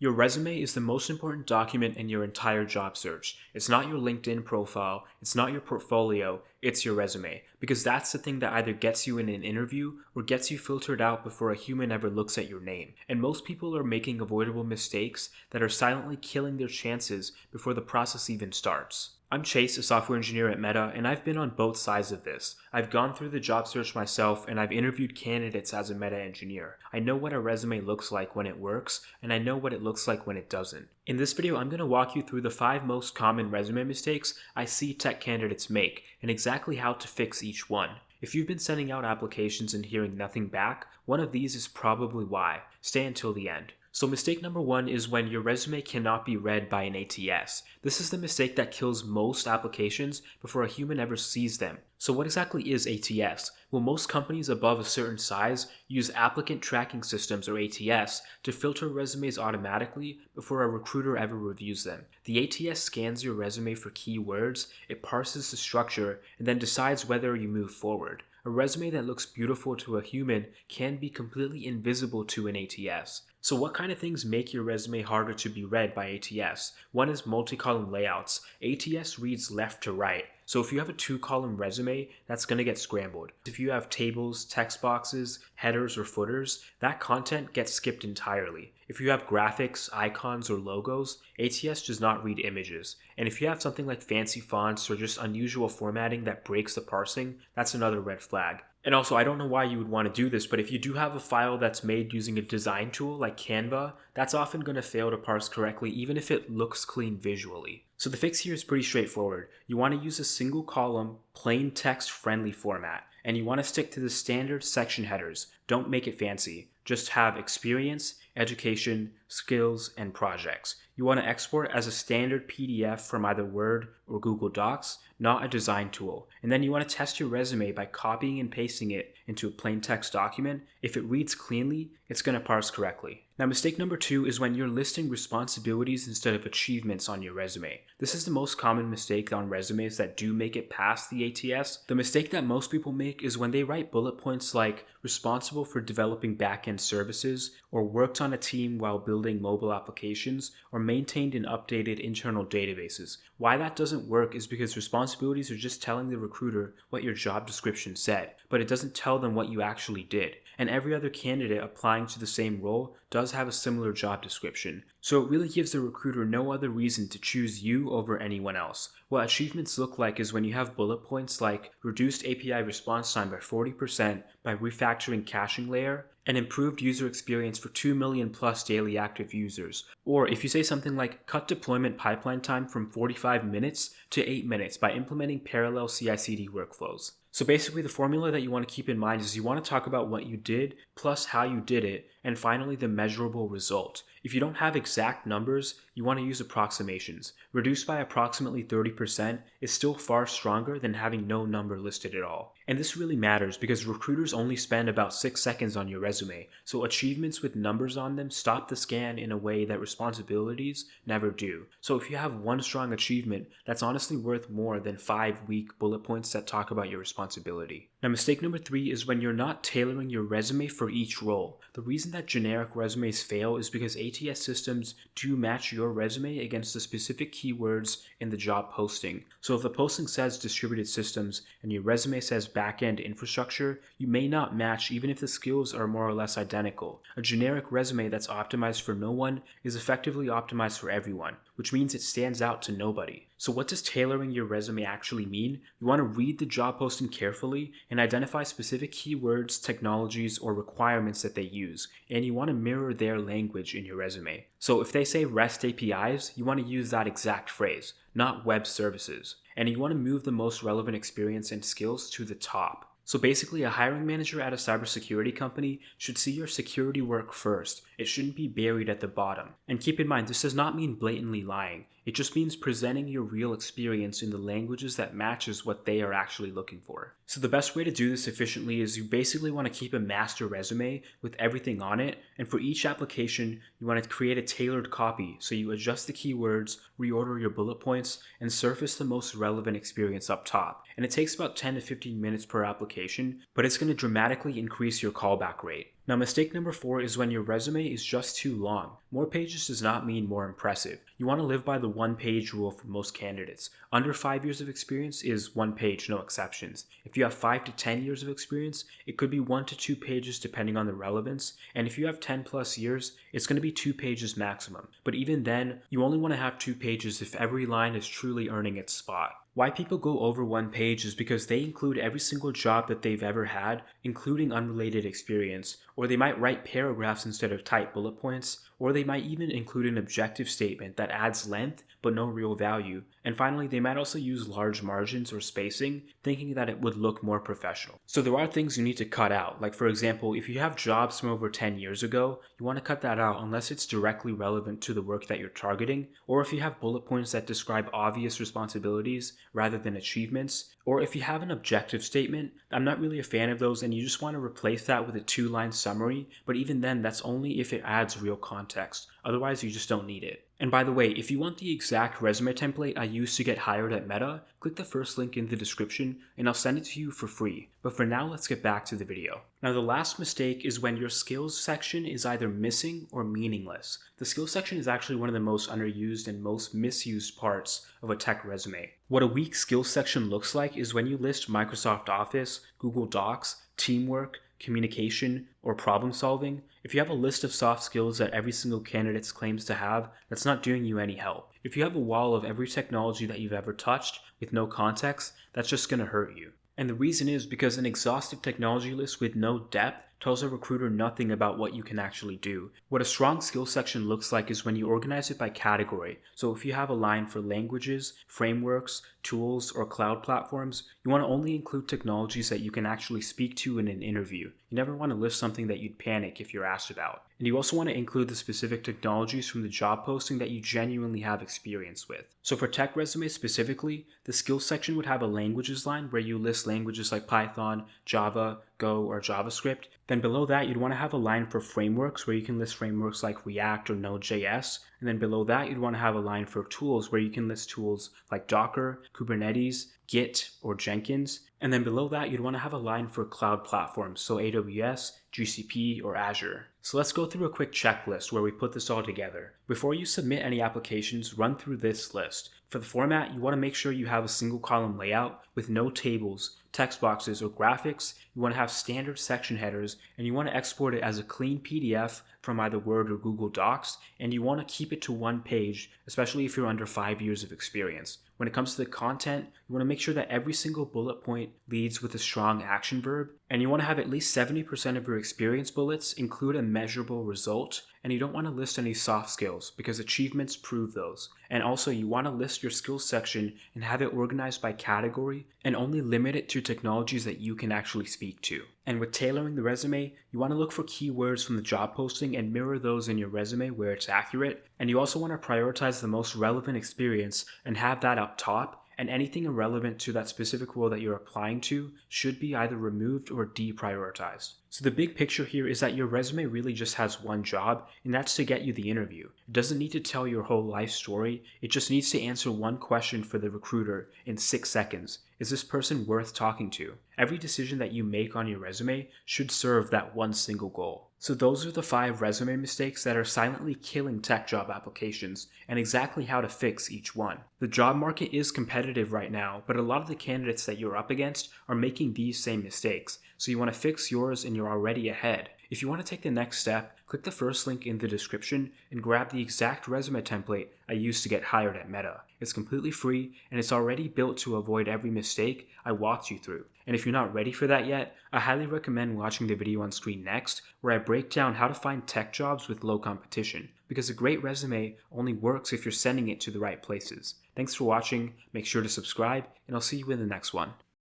Your resume is the most important document in your entire job search. It's not your LinkedIn profile, it's not your portfolio, it's your resume. Because that's the thing that either gets you in an interview or gets you filtered out before a human ever looks at your name. And most people are making avoidable mistakes that are silently killing their chances before the process even starts. I'm Chase, a software engineer at Meta, and I've been on both sides of this. I've gone through the job search myself, and I've interviewed candidates as a Meta engineer. I know what a resume looks like when it works, and I know what it looks like when it doesn't. In this video, I'm going to walk you through the 5 most common resume mistakes I see tech candidates make, and exactly how to fix each one. If you've been sending out applications and hearing nothing back, one of these is probably why. Stay until the end. So mistake number 1 is when your resume cannot be read by an ATS. This is the mistake that kills most applications before a human ever sees them. So what exactly is ATS? Well, most companies above a certain size use applicant tracking systems, or ATS, to filter resumes automatically before a recruiter ever reviews them. The ATS scans your resume for keywords, it parses the structure, and then decides whether you move forward. A resume that looks beautiful to a human can be completely invisible to an ATS. So what kind of things make your resume harder to be read by ATS? One is multi-column layouts. ATS reads left to right. So if you have a 2-column resume, that's going to get scrambled. If you have tables, text boxes, headers, or footers, that content gets skipped entirely. If you have graphics, icons, or logos, ATS does not read images. And if you have something like fancy fonts or just unusual formatting that breaks the parsing, that's another red flag. And also, I don't know why you would want to do this, but if you do have a file that's made using a design tool like Canva, that's often going to fail to parse correctly even if it looks clean visually. So the fix here is pretty straightforward. You want to use a single column, plain text friendly format, and you want to stick to the standard section headers. Don't make it fancy. Just have experience, education, skills, and projects. You want to export as a standard PDF from either Word or Google Docs, not a design tool. And then you want to test your resume by copying and pasting it into a plain text document. If it reads cleanly, it's going to parse correctly. Now, mistake number 2 is when you're listing responsibilities instead of achievements on your resume. This is the most common mistake on resumes that do make it past the ATS. The mistake that most people make is when they write bullet points like responsible for developing back-end services, or worked on a team while building mobile applications, or maintained and updated internal databases. Why that doesn't work is because responsibilities are just telling the recruiter what your job description said, but it doesn't tell them what you actually did. And every other candidate applying to the same role does have a similar job description. So it really gives the recruiter no other reason to choose you over anyone else. What achievements look like is when you have bullet points like reduced API response time by 40% by refactoring caching layer, and improved user experience for 2 million plus daily active users. Or if you say something like cut deployment pipeline time from 45 minutes to 8 minutes by implementing parallel CI/CD workflows. So basically the formula that you want to keep in mind is you want to talk about what you did plus how you did it, and finally the measurable result. If you don't have exact numbers, you want to use approximations. Reduced by approximately 30% is still far stronger than having no number listed at all. And this really matters because recruiters only spend about 6 seconds on your resume, so achievements with numbers on them stop the scan in a way that responsibilities never do. So if you have one strong achievement, that's honestly worth more than 5 weak bullet points that talk about your responsibility. Now, mistake number 3 is when you're not tailoring your resume for each role. The reason that generic resumes fail is because ATS systems do match your resume against the specific keywords in the job posting. So if the posting says distributed systems and your resume says back-end infrastructure, you may not match even if the skills are more or less identical. A generic resume that's optimized for no one is effectively optimized for everyone, which means it stands out to nobody. So what does tailoring your resume actually mean? You want to read the job posting carefully and identify specific keywords, technologies, or requirements that they use, and you want to mirror their language in your resume. So if they say REST APIs, you want to use that exact phrase, not web services. And you want to move the most relevant experience and skills to the top. So basically, a hiring manager at a cybersecurity company should see your security work first. It shouldn't be buried at the bottom. And keep in mind, this does not mean blatantly lying. It just means presenting your real experience in the languages that matches what they are actually looking for. So the best way to do this efficiently is you basically want to keep a master resume with everything on it, and for each application, you want to create a tailored copy so you adjust the keywords, reorder your bullet points, and surface the most relevant experience up top. And it takes about 10 to 15 minutes per application, but it's going to dramatically increase your callback rate. Now, mistake number 4 is when your resume is just too long. More pages does not mean more impressive. You want to live by the 1-page rule for most candidates. Under 5 years of experience is 1 page, no exceptions. If you have 5 to 10 years of experience, it could be 1 to 2 pages depending on the relevance. And if you have 10 plus years, it's going to be 2 pages maximum. But even then, you only want to have 2 pages if every line is truly earning its spot. Why people go over 1 page is because they include every single job that they've ever had, including unrelated experience, or they might write paragraphs instead of tight bullet points, or they might even include an objective statement that adds length but no real value. And finally, they might also use large margins or spacing, thinking that it would look more professional. So there are things you need to cut out. Like for example, if you have jobs from over 10 years ago, you want to cut that out unless it's directly relevant to the work that you're targeting, or if you have bullet points that describe obvious responsibilities rather than achievements, or if you have an objective statement. I'm not really a fan of those and you just want to replace that with a 2-line summary, but even then that's only if it adds real context. Otherwise, you just don't need it. And by the way, if you want the exact resume template I used to get hired at Meta, click the first link in the description and I'll send it to you for free. But for now, let's get back to the video. Now, the last mistake is when your skills section is either missing or meaningless. The skills section is actually one of the most underused and most misused parts of a tech resume. What a weak skills section looks like is when you list Microsoft Office, Google Docs, teamwork, communication, or problem solving. If you have a list of soft skills that every single candidate claims to have, that's not doing you any help. If you have a wall of every technology that you've ever touched with no context, that's just going to hurt you. And the reason is because an exhaustive technology list with no depth tells a recruiter nothing about what you can actually do. What a strong skills section looks like is when you organize it by category. So if you have a line for languages, frameworks, tools, or cloud platforms, you want to only include technologies that you can actually speak to in an interview. You never want to list something that you'd panic if you're asked about. And you also want to include the specific technologies from the job posting that you genuinely have experience with. So for tech resumes specifically, the skills section would have a languages line where you list languages like Python, Java, Go, or JavaScript. Then below that, you'd want to have a line for frameworks where you can list frameworks like React or Node.js. And then below that, you'd want to have a line for tools where you can list tools like Docker, Kubernetes, Git, or Jenkins. And then below that, you'd want to have a line for cloud platforms, so AWS, GCP, or Azure. So let's go through a quick checklist where we put this all together. Before you submit any applications, run through this list. For the format, you want to make sure you have a single column layout with no tables, text boxes, or graphics. You want to have standard section headers, and you want to export it as a clean PDF from either Word or Google Docs, and you want to keep it to 1 page, especially if you're under 5 years of experience. When it comes to the content, you want to make sure that every single bullet point leads with a strong action verb, and you want to have at least 70% of your experience bullets include a measurable result, and you don't want to list any soft skills because achievements prove those. And also, you want to list your skills section and have it organized by category and only limit it to technologies that you can actually speak to. And with tailoring the resume, you want to look for keywords from the job posting and mirror those in your resume where it's accurate. And you also want to prioritize the most relevant experience and have that up top. And anything irrelevant to that specific role that you're applying to should be either removed or deprioritized. So the big picture here is that your resume really just has one job, and that's to get you the interview. It doesn't need to tell your whole life story. It just needs to answer one question for the recruiter in 6 seconds. Is this person worth talking to? Every decision that you make on your resume should serve that one single goal. So those are the 5 resume mistakes that are silently killing tech job applications and exactly how to fix each one. The job market is competitive right now, but a lot of the candidates that you're up against are making these same mistakes. So you want to fix yours and you're already ahead. If you want to take the next step, click the first link in the description and grab the exact resume template I used to get hired at Meta. It's completely free and it's already built to avoid every mistake I walked you through. And if you're not ready for that yet, I highly recommend watching the video on screen next, where I break down how to find tech jobs with low competition, because a great resume only works if you're sending it to the right places. Thanks for watching, make sure to subscribe, and I'll see you in the next one.